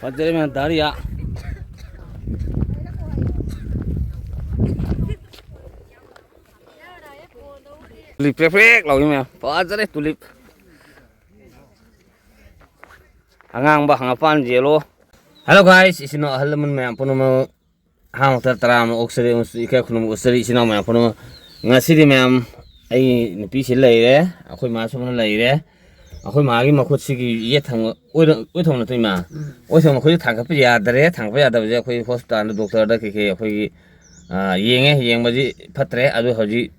Fajr में दारिया tulip perfect lagi mah fajr tulip hangang bah hangapan jelo. Hello guys, isino halaman mah puno mau hang tertera mau okseri ikai kuno okseri isino mah puno ngasidi mah ai nupi silai re aku masuk mana lai re aku magi makut sigi ye thang oi thong na tuima oi thong aku thang ka ya dare thang pa ya da je aku hospital doctor da ke aku yeng baji phatre adu hoji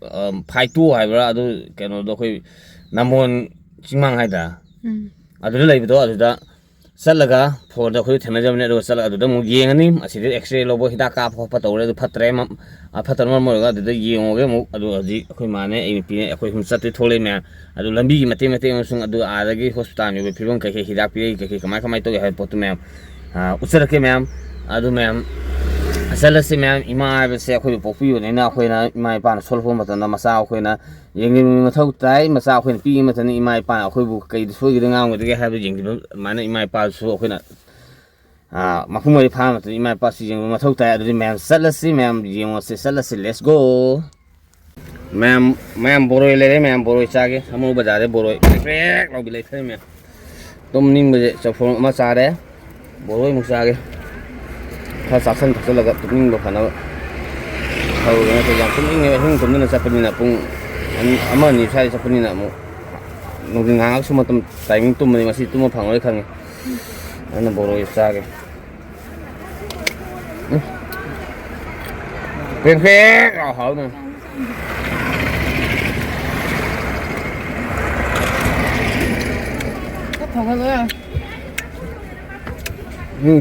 phai tu hai bra adu keno do aku namon chingmang hai da adu lai bi do adu da salaga for da aku thena jam ne do sala adu da mu yeng ani asidi x-ray lobo hida ka pa to re phatre ma phatre ma mo ga adu da yeng oge mu adu hoji aku mane ai pi aku hum sat thole me adu lambi gi mate sung adu adagi hospital me phibon ka hida pi ka kamai to ha potu me usara ke me adu me asalasi me ima be se aku popi ne na aku na ima pa na solfo mata na masa aku na yengi ma thau tai masa aku pi mata ni ima pa aku bu kai so gi nga ngi ge ha be yengi mana ima pa so aku na makumari pa mata ima pa si yengi ma thau tai adu me salasi me yengo se salasi let's go ma'am Boroi ले रहे ma'am Boroi चागे हम लोग बजा रहे Boroi crack लोग भी ले थे मैं तुम निंग बजे चफोन मा चा रहे बोरोई मुक चागे था सासन था लगा तुम निंग लो खाना हाउ ना तो यार तुम निंग में हिंग तुम ना चपनी ना पुंग अमर नि साइ चपनी ना मु नोगिंग हांग सुमा तुम टाइमिंग तुम मनी मसी तुम फांग ले खांगे ना बोरोई चागे क्रेक हाउ ना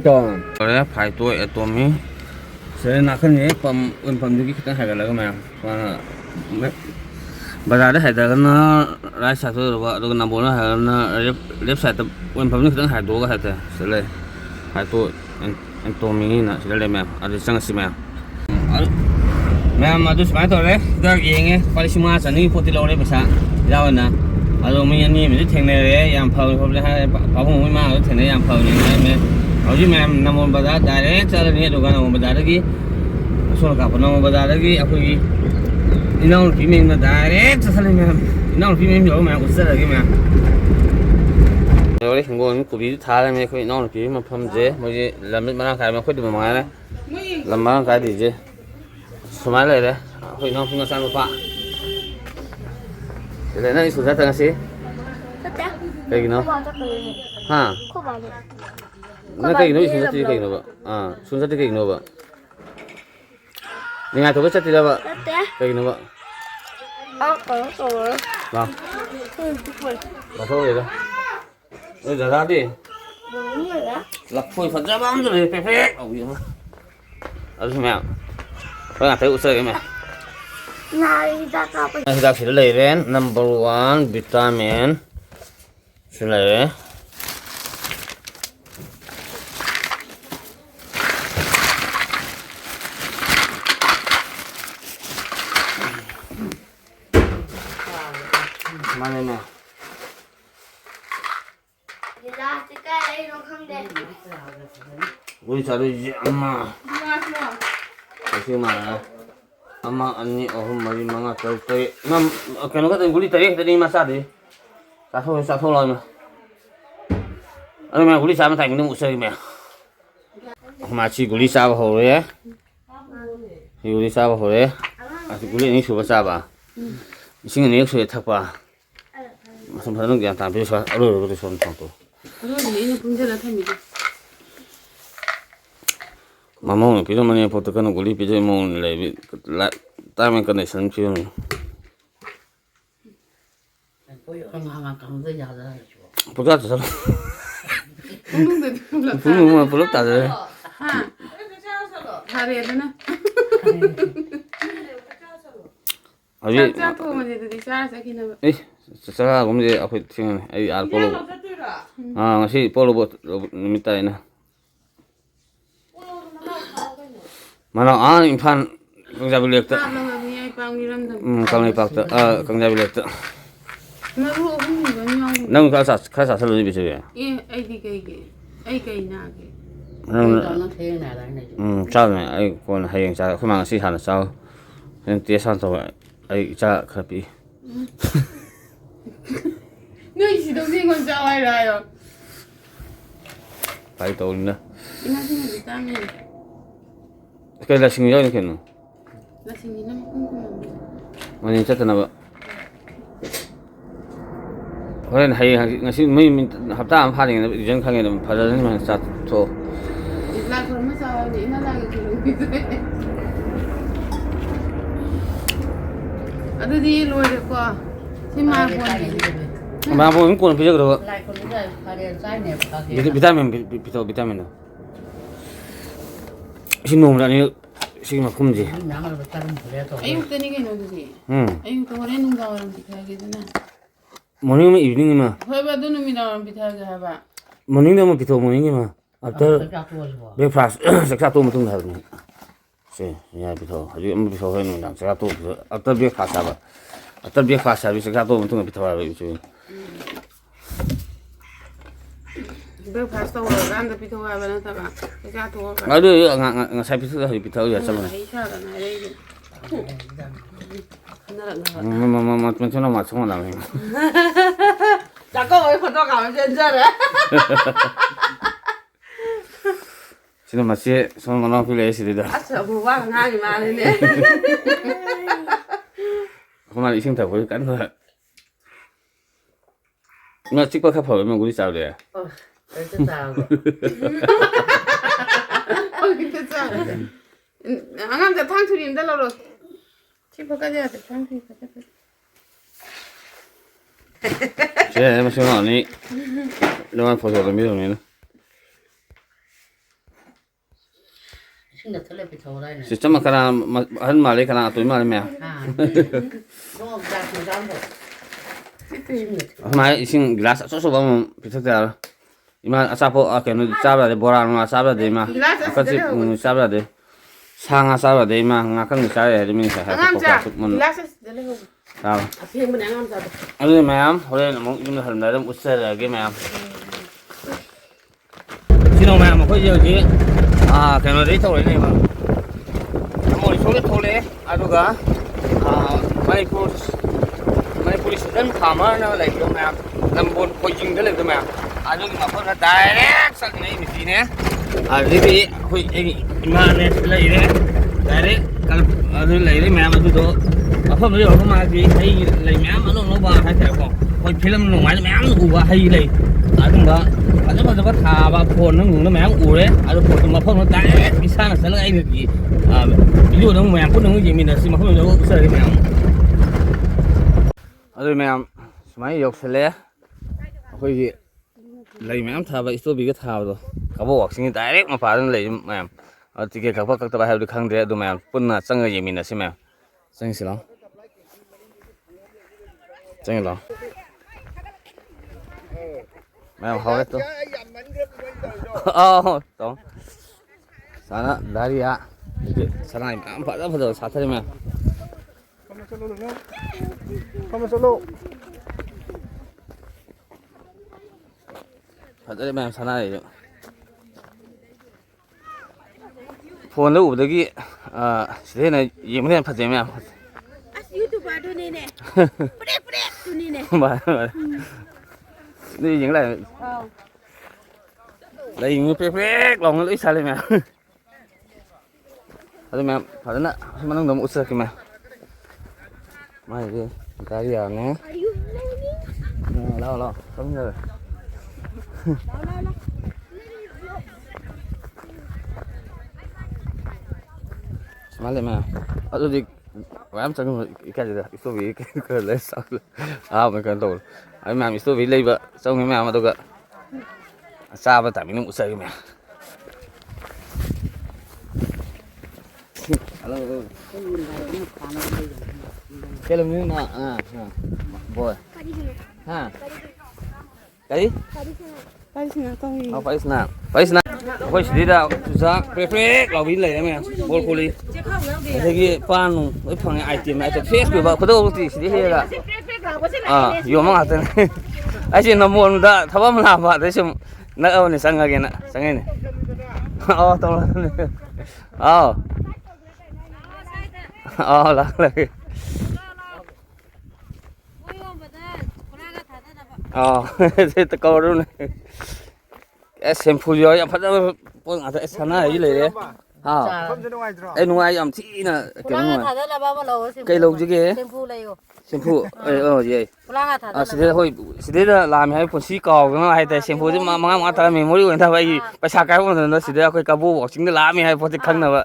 to rồi phải tuổi ở tuổi mi sẽ là cái này phẩm cái cái hay là cái mà bây giờ đấy hay là nó lái xe thôi rồi rồi nằm bốn nó nó lép xe tập phẩm cái hay tuổi cái hay sẽ là hay tuổi anh tuổi mi nè sẽ là mẹ ở đây sang xí mẹ mà tôi phải thôi đấy cái gì nghe phải xí mà sản đi phụ tiêu đấy bây giờ giao nè ado mình anh mình thấy này đấy làm phơi hôm nay bảo không mà thấy này làm phơi này mẹ ở dưới mẹ nằm ở bazar direct ra đây đồ nằm ở bazar đấy số là cả nằm ở bazar đấy aku đi nào phim mình là direct ra đây mẹ nào phim mình rồi mẹ cũng rất là cái mẹ rồi đấy không có những cụ bị thà là mẹ khơi nào phim mà phim dễ mới làm mấy món cái mà khơi được mà này làm món cái gì dễ số mấy này đấy khơi nào phim nó sang một Để nó xuống ra tầng gì? Cái gì nó? Ha? Nó cái gì nó xuống ra cái gì nó vậy? Xuống ra cái gì nó vậy? Mình ai thổi cái gì đó vậy? Cái gì nó vậy? Vâng. Bà thôi rồi đó. Bây giờ ra đi. Lọc phôi phật ra bám rồi phê phê. Ở đây mẹ. Tôi làm thấy u sơ cái mẹ. Kita sudah leren number 1 vitamin sudah mana ni? Ui cari amma. Kasih mana? Ama ani ohum mari manga tau nam kanu ka guli tadi masa de sa tho loi ma ani ma guli sa ma thai mu usai ma ma chi guli sa ba ho re guli sa ba ho re asi guli ni su ba sa ba sing ni su thak ba ma sam thang ya ta bi sa ro ro so thang to ro ni ni pung jala thami Mama pi mana yang foto kan guli pi mau lebih time kan nation pi ni. Pulut tu salah. Pulut mana pulut tak ada. Hari ada na. Abi. Siapa macam tu di sana sakit nama. Sekarang kamu je aku tinggal polo. Masih polo buat minta ini. Mana impan kang jabil lekta. Kang ipak ta kang jabil lekta. Nang ka sa selu bi se. Ai di kai na ke. 짜네. 아이 건 하영 짜 그만 시 하나 짜. 그냥 뒤에 산서 아이 짜 커피. 너희 시동생은 짜와이라요. 빨리 떠올리나. 이나시는 비타민. 그래 나 신경 이렇게 놓. 나 신기는 궁금한데. 아니 짰잖아 봐. 그래 하영 ngasi mấy hafta am pha thì dân khang này pha ra nhưng mà sao thôi. 나 그러면서 이나랑이 그런 게 아들이 로이를 거. 심마 본이. Mà bố cũng còn bây giờ được. lại còn bây giờ phải để sai nè vitamin vitamin nào. Xin nôm ra đi xin mà không gì. nắng là phải ăn phải để 아유 때니게 놓듯이. Ừ. 아유 그거래 농장을 비타하게잖아. Morning mà evening mà. 해봐도 놈이랑 비타하게 해봐. Morning đâu mà bito morning mà. After phải cho tôi rồi breakfast sẽ ra tôm tung thật này. Sì, nhà bito. Hãy em bito hơi nữa sẽ ra tôm. After breakfast sao vậy? After breakfast sẽ ra tôm tung bito vào vậy chứ. 그 파스타 오라간다 비타가 하면다가 제가 도와. 아들 ngài bito hơi bito giờ sao này. 이샤가 나래게. 하나랑 mà cho nó mà xong rồi làm. 잠깐 왜 포토 가면 괜찮아 Xin mà xe xong nó cứ lấy gì đấy. 아싸 뭐가 나니 말이네. Hôm nay sinh thật với cắn thôi. Nó chỉ có khắp hồi mà cũng đi sao đấy. 진짜 싸우고 근데 짜. 안감자 탕수리 인달러로 치퍼까지 해야 돼. 탕수리 까지. Thế mà xem nào ní. Đâu ăn phô rồi biết rồi nữa. 신나 틀레비 저라네 Chỉ mà cái nào mà hắn mà lấy cái nào túi mà lấy mèo. 아 너무 잘 잡고 Hôm nay xin glass số bao bị thức ra. Ima asapo cái nó sao ra để bora nó sao ra để mà. Cái gì sao ra để. Sang sao ra để mà ngã không sao để mình sẽ hay 안감자 phục mình. 글라스 내려고. Sao? 앞에 한번 안감자. Anh ơi mèo, hồi đây là muốn dùng hình này làm út là cái mèo. Xin lỗi mèo mà có giờ chứ. À cái nó đấy thôi này mà. Một số cái thôi đấy. À đúng cả. Manipur student farmer nó lại cái mèo. Làm buồn coi chừng cái mèo. À đúng mà con nó direct sang này mình gì nè. À đấy hồi mà này lấy đấy. Direct kalau lấy đấy mèo mà tôi đó. Không biết rồi mà gì hay lấy mèo mà nó ba hay thế không? Coi phim nó ngoài mèo nó ủ hay lấy. À đúng đó. À nó mà thà và phồn nó ngủ nó mèo ủ đấy. À phồn mà phồn nó tái cái sao là sẽ là cái gì? À ví dụ nó mèo phồn nó cái gì mình là xin mà không được sợ cái mèo. À rồi mèo máy dọc sẽ lẽ. Coi gì lấy mèo thà vậy tôi bị cái thà rồi. Các bộ học sinh direct mà phá lấy mèo. À thì cái các bác các tập hay được khang đấy đồ mèo phồn là sang cái gì mình là xin mèo. Sang cái gì Chẳng là mèo hao hết rồi. Đúng. Sana Daryli ạ. Sana này ám phải rất là sát thế mà. Không solo. Thật đấy mèo Sana này. Phone nó ủ được cái thế này gì mới thật đấy mèo. 유튜브 아도네네. 뿌레 두니네. Mà đi những là đây những cái lòng nó lấy sao lên mèo. Thôi mèo phải đó mà nó ngầm út sơ kìa mèo. Mai đi ta đi à nè. Lo không rồi. Má lên mèo. Ở đi em chẳng cái gì đó, số vị cái lấy sao à mình cần tồn, ấy mà mình số vị lấy vợ, xong cái mèo mà tôi gợ, sao mà tại mình không sợ cái mèo. Alo, cái lồng như nào, bồi, ha, cái gì? 빠지나 똥이. Phải nào, phải đi đâu, ra, phê,เราวิ่งเลยนะแม่บอลคุลีthế kia pan với phần item này phê được vào cái đâu thì đi hết là à, vô mang hạt này, ai chỉ nằm buồn đã, thằng bạn làm vậy, thế xem nó âu này sang cái nè sang cái này ô tao ô ô là thế tao câu luôn này em xem phù rồi em phát ra bọn anh thấy sana ấyเลยđấy em nuôi em chỉ là cái cây lâu chứ kia xem phù gì sẽ đây là làm hay phần xí cò cái này hay xem phù chứ mà ta mình mới quen thôi vậy sao cái nó sẽ đây cái cà bô bỏ chính là làm hay phần khăn nào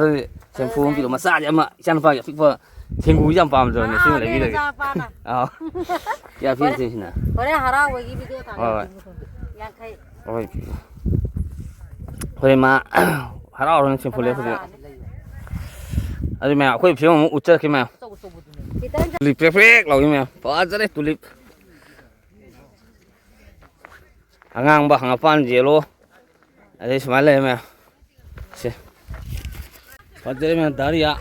vậy xem phù kiểu massage em ạ chăn phải fix vợ thiên cú jam pam rồi này xin lại cái này ya phiên gì nè ôi thôi mà 하라 오는 심 볼래 보세요. 아주 mèo khơi phiếu mà ụt chơi cái mèo. Tulip phê lâu mèo. Bỏ ra đấy tulip. Ngang bạc ngang pan gì lo. Ở đây smile lên mèo. Xí. Bắt đây mèo Daryli ạ.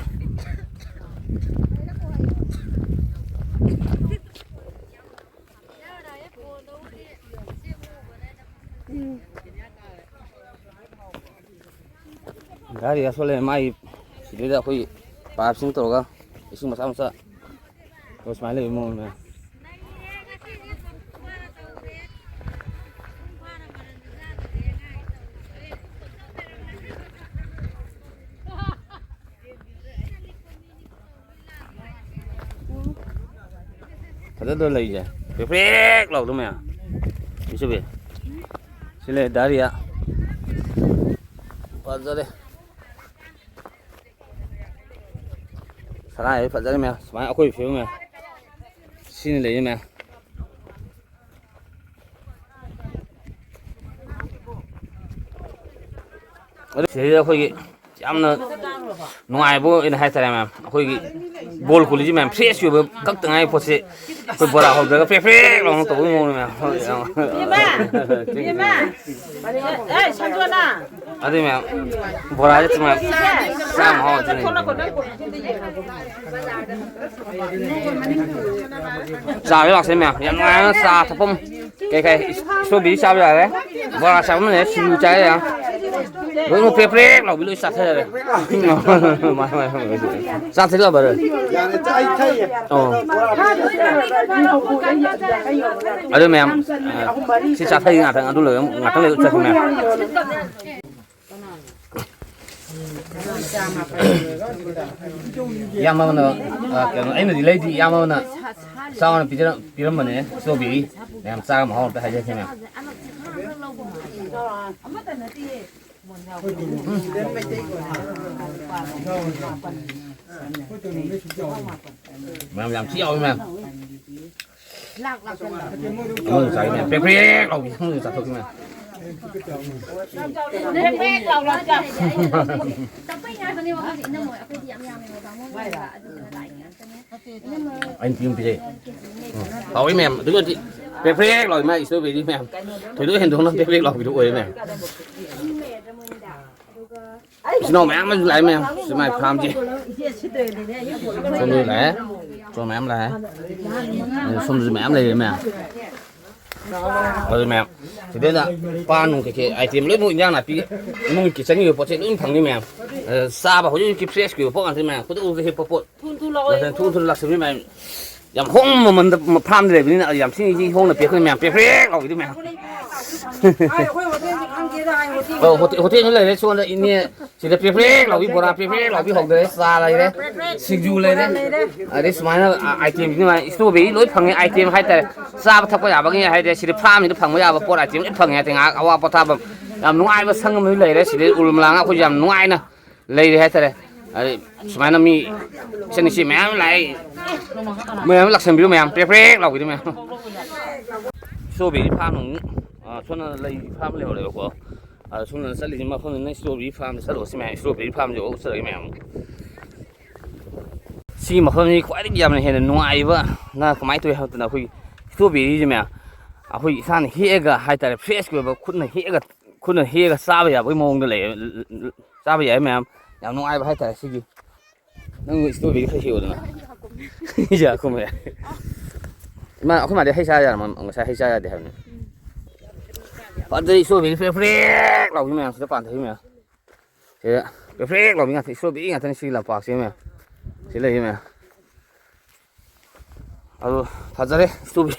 Daryli soalnya mai sudah aku paham sih tuh kan, isu masa terus malah mau nih. Kata tu lagi je, perfect lah tu mah, bisa be, sila Daryli ya, pasal deh. Sanrei phải ra mèo, máy áo quỳ phiếu mèo, xin lấy mèo. Ở đây là quỳ, chăm nó ngoài bộ in hai thằng mèo, quỳ bol của lý mèo, fresh rồi các từng ai phốt sẽ, quỳ bora học được cái fresh lòng tổ môn mèo. Ê, sao chưa na? Ở đây mèo, bora chứ mèo, sao mà họ chứ này. Sao cái bác sĩ mèo, nhận ngoài nó xa thập phong, cái số bị sao bây giờ đấy, bora sao nó này siêu cháy à, với một phê là bị lôi sạt thế rồi, sạt thế là bao giờ, ở đây mèo, xin sạt thế ngạt thằng tôi lười ngạt thằng lười sạt mèo. Yang mana nak, kalau ini di lagi yang mana, sama nak piram mana, so bi, yang sama mahal tak aja sini. Mày làm chiêu mày. Mày sai mày, pek lâu không được thôi mày. Anh phim cái gì? Tối mềm, đứng lên chị. Phê rồi mày sơ về đi mềm. Thôi đứa hiện đúng nó phê rồi bị đuổi đấy mềm. Xin nó mẹ mới lại mềm, xin mày phàm gì? Xong rồi lẽ, cho mẹ em lại. Xong rồi mẹ em lại mềm. Rồi mèo, thì đây là pan cái ai tìm lấy mũi nhang là pi, mũi cái chân nhiều bớt lên thằng như mèo, sa bảo như cái fresh kiểu bớt ăn thì mèo, có được cái bớt, thun lạc sớm mèo, yam hông mà mình pram để bên nào yam xin gì hông là biết cái mèo fresh rồi cái mèo. Hồ thiên như này xuống đây ini chỉ là fresh rồi bị bora fresh rồi bị học đấy sa này đấy, sinh du này đấy, đấy smile ai tìm như này, số bị lối thằng ai tìm hay là sa bắt thằng cái gì hay là chỉ là pram thì thằng cái gì bora tìm ít thằng này thì ngã ao bắt thằng làm nung ai mà sang mới lấy đấy chỉ là làm ngã không làm nung ai nè lấy hay thế smile mi xin chỉ mẹ lại mẹ lạc sân biểu mẹ fresh rồi cái mẹ, số bị pram cho nên lấy farm liều đấy của, cho nên sẽ lấy mà không nên strawberry farm sẽ đổ xem strawberry farm rồi sẽ lấy mèo. Xí mà không như quái cái gì mà hiện ngoài vậy, na cái máy tôi học từ nào huy strawberry gì mèo, huy sang hega hay tại fresh của khuôn này hega sao bây giờ với mông để lấy sao bây giờ mèo, nhà ngoài hay tại gì, nó người strawberry phải hiểu được mà, giờ không phải, mà không phải để hay sao giờ mà người sai hay sao để hiểu này. 반드시 스토비 프렉 나오면 진짜 반드시면 제 프렉 나오면 스토비 같은 시기라 박시면 실례면 아주 바자래 스토비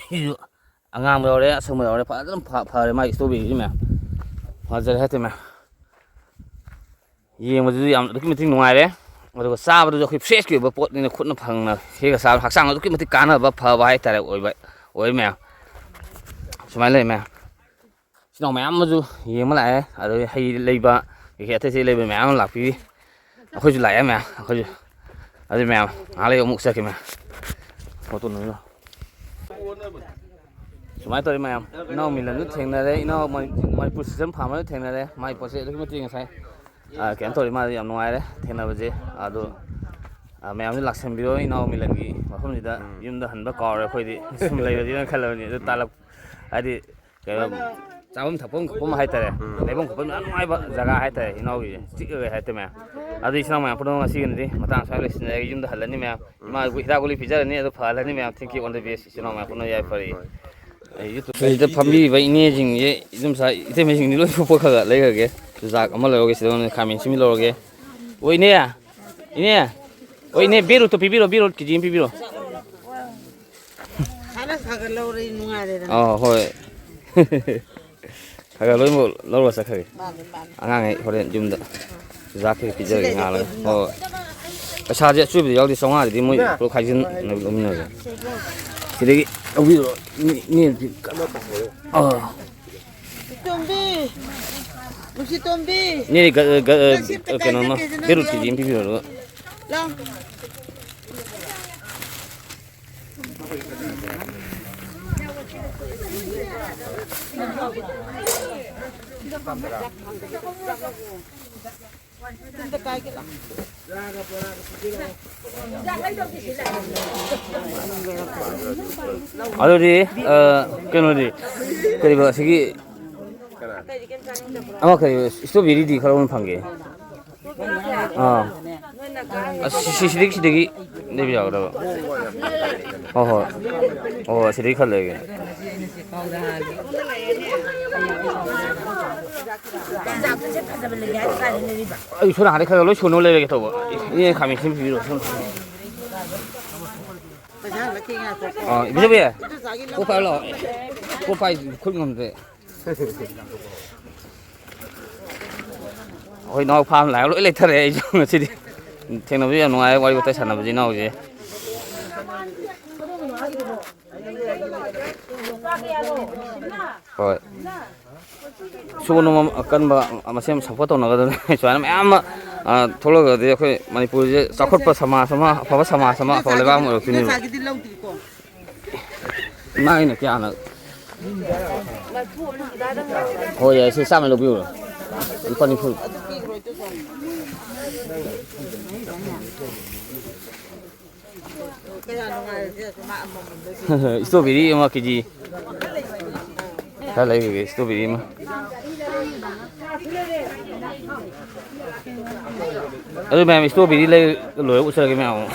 안강 뭐래 성뭐 뭐래 바자는 바래 막 스토비면 바자래 했으면 ꯌꯦꯡꯕꯗꯨꯁꯨ ꯌꯥꯝ ꯑꯗꯨꯛꯀꯤ ꯃꯇꯤꯛ ꯅꯨꯡꯉꯥꯏꯔꯦ ꯑꯗꯨꯒ ꯆꯥꯕꯗꯨꯁꯨ ꯑꯩꯈꯣꯏ ꯐ꯭ꯔꯦꯁꯀꯤ ꯑꯣꯏꯕ ꯄꯣꯠꯅꯤꯅ ꯈꯨꯠꯅ ꯐꯪꯅ ꯍꯦꯛꯒ ꯆꯥꯕ ꯍꯛꯆꯥꯡ ꯑꯗꯨꯛꯀꯤ ꯃꯇꯤꯛ ꯀꯥꯟꯅꯕ ꯐꯕ ꯍꯥꯏꯇꯥꯔꯦ ꯑꯣꯏ ꯃꯌꯥꯝ ꯁꯨꯃꯥꯏꯅ ꯂꯩ ꯃꯌꯥꯝ ꯏꯆꯤꯟ ꯏꯅꯥꯎ ꯃꯌꯥꯝ ꯑꯃꯁꯨ ꯌꯦꯡꯕ ꯂꯥꯛꯑꯦ ꯑꯗꯒꯤ ꯍꯩ ꯂꯩꯕ ꯀꯩꯀꯩ ꯑꯇꯩ ꯑꯇꯩ ꯂꯩꯕ ꯃꯌꯥꯝ ꯑꯃ ꯂꯥꯛꯄꯤꯔꯤ ꯑꯩꯈꯣꯏꯁꯨ ꯂꯥꯛꯑꯦ ꯃꯌꯥꯝ ꯑꯩꯈꯣꯏꯁꯨ ꯑꯗꯨ ꯃꯌꯥꯝ ꯉꯥꯏꯍꯥꯛ ꯂꯩꯒ ꯑꯃꯨꯛ ꯆꯠꯈꯤ ꯃꯌꯥꯝ ꯐꯣꯇꯣ ꯅꯝꯃꯤꯅꯣ ꯁꯨꯃꯥꯏꯅ ꯇꯧꯔꯤ ꯃꯌꯥꯝ ꯏꯅꯥꯎ ꯃꯤꯂꯟꯁꯨ ꯊꯦꯡꯅꯔꯦ ꯏꯅꯥꯎ ꯃꯅꯤꯄꯨꯔ ꯁꯤꯖꯟ ꯐꯥꯔꯃꯔꯁꯨ ꯊꯦꯡꯅꯔꯦ ꯃꯥꯒꯤ ꯄꯣꯠꯁꯦ ꯑꯗꯨꯛꯀꯤ ꯃꯇꯤꯛ ꯉꯁꯥꯏ ꯀꯩꯅꯣ ꯇꯧꯔꯤ ꯃꯥꯗꯤ ꯌꯥꯝ ꯅꯨꯡꯉꯥꯏꯔꯦ ꯊꯦꯡꯅꯕꯁꯦ ꯑꯗꯣ ꯃꯌꯥꯝꯁꯨ ꯂꯥꯛꯁꯟꯕꯤꯔꯣ ꯏꯅꯥꯎ ꯃꯤꯂꯟꯒꯤ ꯃꯐꯝꯁꯤꯗ ꯌꯨꯝꯗ ꯍꯟꯕ ꯀꯥꯎꯔꯦ ꯑꯩꯈꯣꯏꯗꯤ ꯁꯨꯝ ꯂꯩꯔꯗꯤꯅ ꯈꯜꯂꯕꯅꯤ ꯑꯗꯨ ꯍꯥꯏꯗꯤ ꯀꯩꯅꯣ ꯆꯥꯐꯝ ꯊꯛꯐꯝ ꯈꯣꯠꯐꯝ ꯍꯥꯏꯇꯥꯔꯦ ꯂꯩꯐꯝ ꯈꯣꯠꯐꯝ ꯌꯥꯝ ꯅꯨꯡꯉꯥꯏꯕ ꯖꯒꯥ ꯍꯥꯏꯇꯥꯔꯦ ꯏꯅꯥꯎꯒꯤ ꯆꯤꯛꯑꯒ ꯍꯥꯏꯇꯥꯔꯦ ꯃꯌꯥꯝ ꯑꯗꯨ ꯏꯆꯤꯟ ꯏꯅꯥꯎ ꯃꯌꯥꯝ ꯄꯨꯝꯅꯃꯛ ꯉꯁꯤꯒꯤꯗꯤ ꯃꯇꯥꯡ ꯁ꯭ꯋꯥꯏ ꯂꯣꯏꯁꯤꯟꯖꯔꯒ ꯌꯨꯝꯗ ꯍꯜꯂꯅꯤ ꯃꯌꯥꯝ ꯏꯃꯥꯕꯨ ꯍꯤꯗꯥꯛ ꯒꯨꯂꯤ ꯄꯤꯖꯔꯅꯤ ꯑꯗꯨ ꯐꯍꯜꯂꯅꯤ ꯃꯌꯥꯝ ꯊꯦꯡꯀ꯭ꯌꯨ ꯑꯣꯟ ꯗ ꯕꯦꯁ ꯏꯆꯤꯟ ꯏꯅꯥꯎ ꯃꯌꯥꯝ ꯄꯨꯟꯅ ꯌꯥꯏꯐꯔꯦ ꯌꯨꯇꯨꯕꯁꯤꯗ ꯐꯝꯕꯤꯔꯤꯕ ꯏꯅꯦꯁꯤꯡꯁꯦ ꯏꯗꯣꯝꯆꯥ ꯏꯇꯩꯃꯁꯤꯡꯗꯤ ꯂꯣꯏ ꯐꯨꯛꯄ ꯈꯔ ꯂꯩꯈ꯭ꯔꯒꯦ ꯆꯨꯖꯥꯛ ꯑꯃ ꯂꯧꯔꯒꯦ ꯁꯤꯗ ꯈꯥꯃꯦꯟ ꯑꯁꯤꯟꯕꯤ ꯂꯧꯔꯒꯦ ꯑꯣ ꯏꯅꯦ ꯏꯅꯦ ꯑꯣ ꯏꯅꯦ ꯕꯤꯠꯔꯨꯠꯇꯣ ꯄꯤꯕꯤꯔꯣ ꯕꯤꯠꯔꯨꯠ ꯀꯦꯖꯤ ꯑꯃ ꯄꯤꯕꯤꯔꯣ ꯍꯣꯏ ꯈꯔ ꯂꯣꯏꯅꯃꯛ ꯂꯧꯔꯒ ꯆꯠꯈ꯭ꯔꯒꯦ ꯑꯉꯥꯡꯉꯩ ꯍꯣꯔꯦꯟ ꯌꯨꯝꯗ ꯆꯨꯖꯥꯛ ꯀꯩ ꯄꯤꯖꯔꯒꯦ ꯉꯥꯜꯂꯒ ꯍꯣꯏ ꯄꯩꯁꯥꯁꯦ ꯑꯆꯣꯏꯕꯗꯤ ꯌꯥꯎꯗꯦ 500ꯗꯤ ꯃꯣꯏ ꯄꯨꯂꯞ ꯈꯥꯏꯖꯤꯟꯅꯕꯤꯅꯔꯒꯦ ꯁꯤꯗꯒꯤ ꯂꯧꯕꯤꯔꯣ ꯏꯅꯦ ꯏꯅꯦ ꯀꯩꯅꯣꯃ ꯕꯤꯠꯔꯨꯠ ꯀꯦꯖꯤ ꯑꯃ ꯄꯤꯕꯤꯔꯣ ꯑꯗꯨꯒ ꯑꯗꯨꯗꯤ ꯀꯩꯅꯣꯗꯤ ꯀꯔꯤꯕ ꯑꯁꯤꯒꯤ ꯑꯃ ꯀꯔꯤ ꯏꯁꯇ꯭ꯔꯣꯕꯦꯔꯤꯗꯤ ꯈꯔ ꯑꯃ ꯐꯪꯒꯦ ꯁꯤꯗꯒꯤ ꯂꯩꯕ ꯌꯥꯒꯗꯕ ꯍꯣꯏ ꯍꯣꯏ ꯍꯣꯏ ꯁꯤꯗꯒꯤ ꯈꯔ ꯂꯩꯒꯦ ꯑꯩ ꯁꯣꯝ ꯅꯥꯀꯟꯗꯩ ꯈꯔ ꯂꯣꯏ ꯁꯨꯅꯕ ꯂꯩꯔꯒꯦ ꯇꯧꯕ ꯏꯅꯦ ꯈꯥꯃꯦꯟ ꯑꯁꯤꯟꯕ ꯄꯤꯕꯤꯔꯣ ꯏꯕꯤꯖꯕꯤ ꯀꯣꯛ ꯄꯥꯏꯔ ꯂꯥꯛꯑꯣ ꯀꯣꯛ ꯄꯥꯏ ꯈꯨꯠ ꯉꯝꯗ꯭ꯔꯦ ꯑꯩꯈꯣꯏ ꯏꯅꯥꯎ ꯐꯥꯔꯝ ꯂꯥꯛꯑꯒ ꯂꯣꯏ ꯂꯩꯊꯔꯦ ꯑꯩꯁꯨ ꯉꯁꯤꯗꯤ ꯊꯦꯡꯅꯕꯁꯨ ꯌꯥꯝ ꯅꯨꯡꯉꯥꯏ ꯋꯥꯔꯤ ꯋꯥꯇꯥꯏ ꯁꯥꯟꯅꯕꯁꯤ ꯏꯅꯥꯎꯁꯦ ꯍꯣꯏ ꯁꯨꯕ ꯑꯀꯟꯕ ꯃꯁꯦꯟ ꯁꯞꯄꯣꯔꯠ ꯇꯧꯅꯒꯗꯕꯅꯤ ꯁꯨꯃꯥꯏꯅ ꯃꯌꯥꯝ ꯑꯃ ꯊꯣꯛꯂꯛꯑꯒꯗꯤ ꯑꯩꯈꯣꯏ ꯃꯅꯤꯄꯨꯔꯁꯦ ꯆꯥꯎꯈꯠꯄ ꯁꯃꯥꯖ ꯑꯃ ꯑꯐꯕ ꯁꯃꯥꯖ ꯑꯃ ꯑꯐꯕ ꯂꯩꯕꯥꯛ ꯑꯃ ꯑꯣꯏꯔꯛꯇꯣꯏꯅꯦꯕ ꯏꯃꯥꯒꯤꯅ ꯀꯌꯥꯅ ꯍꯣꯏ ꯌꯥꯏ ꯁꯤ 100 ꯂꯧꯕꯤꯌꯨꯔꯣ ꯂꯨꯄꯥ 90 ꯏꯁꯇ꯭ꯔꯣꯕꯦꯔꯤ ꯑꯃ ꯀꯦꯖꯤ ꯈꯔ ꯂꯩꯈ꯭ꯔꯒꯦ ꯏꯁꯇ꯭ꯔꯣꯕꯦꯔꯤ ꯑꯃ ꯑꯗꯨ ꯃꯌꯥꯝ ꯏꯁꯇ꯭ꯔꯣꯕꯦꯔꯤ ꯂꯩ ꯂꯣꯏꯔꯒ ꯎꯠꯆꯔꯒꯦ ꯃꯌꯥꯝ